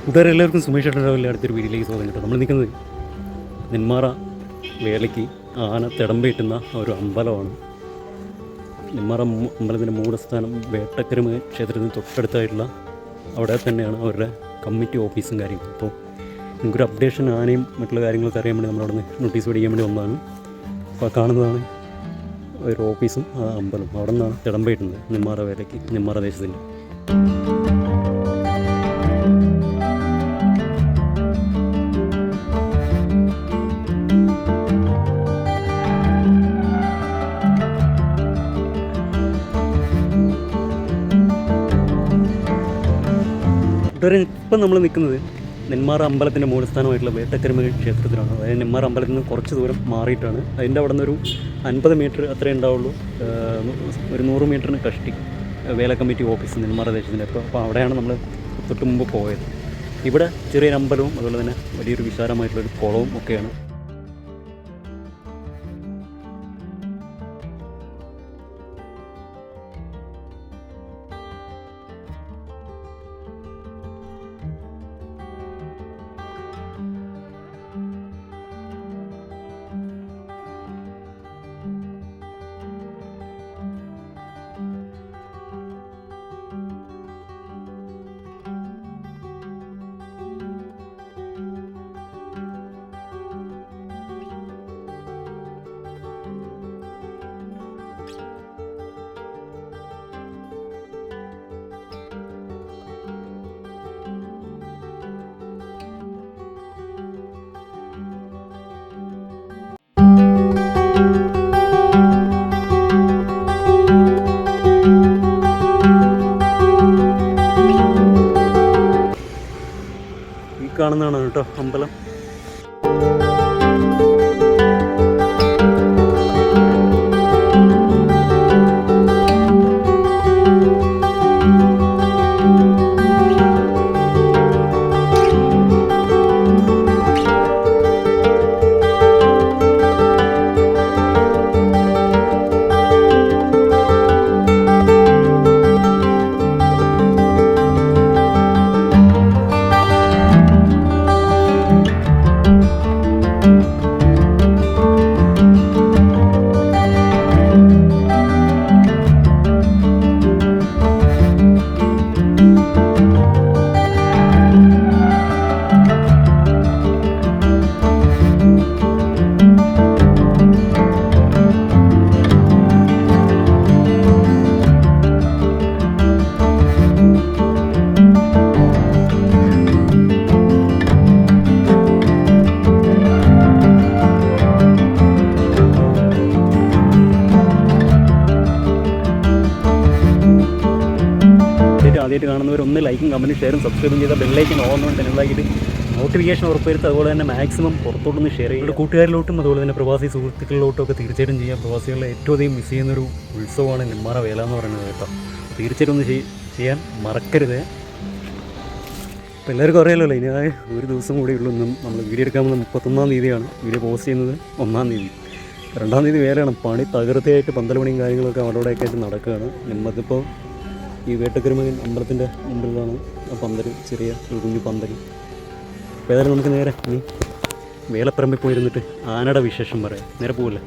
കൂട്ടുകാരെ എല്ലാവർക്കും സുമേഷ് ഏട്ടൻ്റെ അടുത്തൊരു വീഡിയോയിലേക്ക് സ്വാഗതം കേട്ടോ. നമ്മൾ നിൽക്കുന്നത് നെന്മാറ വേലയ്ക്ക് ആന തിടമ്പേറ്റുന്ന ഒരു അമ്പലമാണ്. നെന്മാറ അമ്പലത്തിൻ്റെ മൂലസ്ഥാനം വേട്ടക്കരുമ ക്ഷേത്രത്തിന് തൊട്ടടുത്തായിട്ടുള്ള അവിടെ തന്നെയാണ് അവരുടെ കമ്മിറ്റി ഓഫീസും കാര്യങ്ങളും. അപ്പോൾ നിങ്ങൾക്കൊരു അപ്ഡേഷൻ ആനയും മറ്റുള്ള കാര്യങ്ങളൊക്കെ അറിയാൻ വേണ്ടി നമ്മളവിടെ നിന്ന് നോട്ടീസ് പഠിക്കാൻ വേണ്ടി വന്നതാണ്. അപ്പോൾ കാണുന്നതാണ് ഒരു ഓഫീസും ആ അമ്പലം. അവിടെ നിന്നാണ് തിടമ്പേറ്റുന്നത് നെന്മാറ വേലയ്ക്ക്, നെന്മാറ ദേശത്തിൻ്റെ. ഇപ്പം നമ്മൾ നിൽക്കുന്നത് നെന്മാറ അമ്പലത്തിൻ്റെ മൂലസ്ഥാനമായിട്ടുള്ള വേട്ടക്കരുമ ക്ഷേത്രത്തിലാണ്. അതായത് നെന്മാറ അമ്പലത്തിൽ നിന്ന് കുറച്ച് ദൂരം മാറിയിട്ടാണ്. അതിൻ്റെ അവിടെ നിന്നൊരു 50 മീറ്റർ അത്രേ ഉണ്ടാവുള്ളൂ. ഒരു 100 മീറ്ററിന് കഷ്ടി വേല കമ്മിറ്റി ഓഫീസ് നെന്മാറ ദേശത്തിൻ്റെ. അപ്പോൾ അവിടെയാണ് നമ്മൾ തൊട്ട് മുമ്പ് പോയത്. ഇവിടെ ചെറിയൊരു അമ്പലവും അതുപോലെ തന്നെ വലിയൊരു വിശാലമായിട്ടുള്ളൊരു കുളവും ഒക്കെയാണ്. കാണുന്നതാണ് കേട്ടോ അമ്പലം. ആദ്യമായിട്ട് കാണുന്നവർ ഒന്ന് ലൈക്കും കമൻറ്റും ഷെയറും സബ്സ്ക്രൈബും ചെയ്താൽ ബെല്ലൈക്കൻ ഓർമ്മ ഉണ്ടാക്കിയിട്ട് നോട്ടിഫിക്കേഷൻ ഉറപ്പുവരുത്തുക. അതുപോലെ തന്നെ മാക്സിമം പുറത്തോട്ടൊന്ന് ഷെയർ ചെയ്യുക. കൂട്ടുകാരിലോട്ടും അതുപോലെ തന്നെ പ്രവാസി സുഹൃത്തുക്കളിലോട്ടും ഒക്കെ തീർച്ചയായിട്ടും ചെയ്യാം. പ്രവാസികളെ ഏറ്റവും അധികം മിസ് ചെയ്യുന്നൊരു ഉത്സവമാണ് നെന്മാറ വേല എന്ന് പറയുന്നത് കേട്ടോ. തീർച്ചയായിട്ടും ഒന്ന് ചെയ്യാൻ മറക്കരുത്. അപ്പോൾ എല്ലാവർക്കും അറിയാമല്ലോ, ഇനി ഒരു ദിവസം കൂടി ഉള്ളൂ. ഇന്നും നമ്മൾ വീഡിയോ എടുക്കാൻ പോകുന്നത് 31-ാം തീയതിയാണ്. വീഡിയോ പോസ്റ്റ് ചെയ്യുന്നത് 1-ാം തീയതി. 2-ാം തീയതി വേലയാണ്. പണി തകൃതിയായിട്ട് പന്തൽപണിയും കാര്യങ്ങളൊക്കെ അവിടെയൊക്കെ ആയിട്ട് നടക്കുകയാണ്. നമ്മളിപ്പോൾ ഈ വേട്ടക്കരുമ അമ്പലത്തിൻ്റെ മുമ്പിലാണ് പന്തൽ, ചെറിയ ഒരു കുഞ്ഞു പന്തൽ. അപ്പോൾ ഏതായാലും നമുക്ക് നേരെ ഇനി വേലപ്പറമ്പിൽ പോയിരുന്നിട്ട് ആനയുടെ വിശേഷം പറയാം. നേരെ പോവില്ലേ?